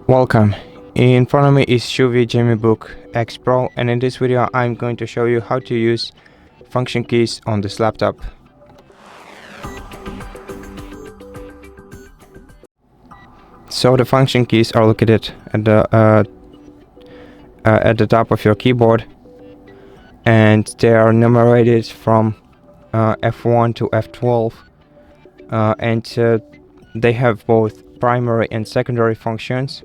Welcome. In front of me is CHUWI GemiBook X Pro, and in this video I'm going to show you how to use function keys on this laptop. So the function keys are located at the top of your keyboard, and they are numerated from F1 to F12, and they have both primary and secondary functions.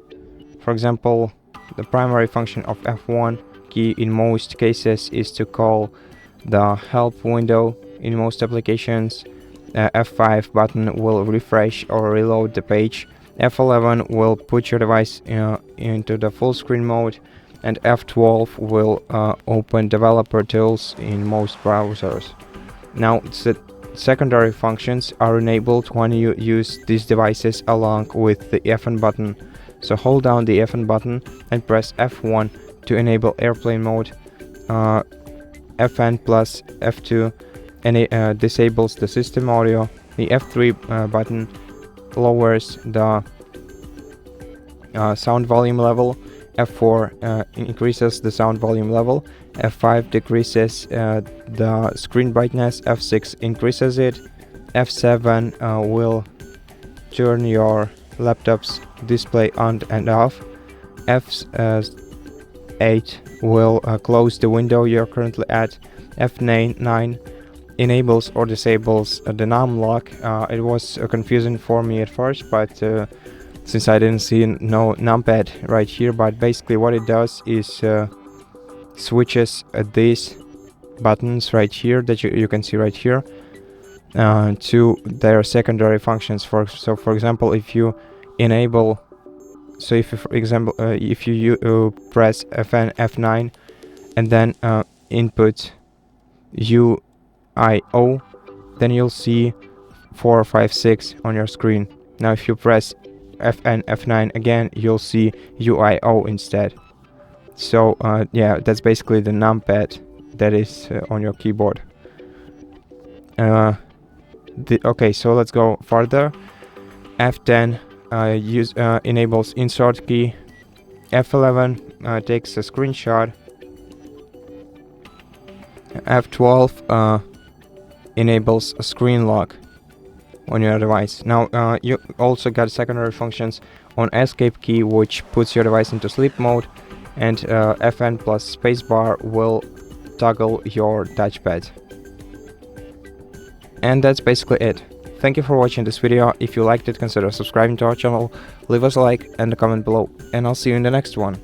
For example, the primary function of F1 key in most cases is to call the help window in most applications. F5 button will refresh or reload the page. F11 will put your device into the full screen mode, and F12 will open developer tools in most browsers. Now, the secondary functions are enabled when you use these devices along with the F1 button. So hold down the F1 button and press F1 to enable airplane mode. Fn plus F2 disables the system audio. The F3 button lowers the sound volume level. F4 increases the sound volume level. F5 decreases the screen brightness. F6 increases it. F7 will turn your laptop's display on and off. F8 will close the window you're currently at. F9 enables or disables the num lock. It was confusing for me at first, but since I didn't see no numpad right here, but basically what it does is switches these buttons right here that you can see right here to their secondary functions. For example, if you enable, so if you, for example, if you press F9 and then input UIO, then you'll see 4, 5, 6 on your screen. Now if you press F9 again, you'll see UIO instead. So yeah, that's basically the numpad that is on your keyboard. Okay, so let's go further. F10 enables insert key. F11 takes a screenshot. F12 enables a screen lock on your device. Now you also got secondary functions on escape key, which puts your device into sleep mode, and Fn plus spacebar will toggle your touchpad. And that's basically it. Thank you for watching this video. If you liked it, consider subscribing to our channel, leave us a like and a comment below, and I'll see you in the next one.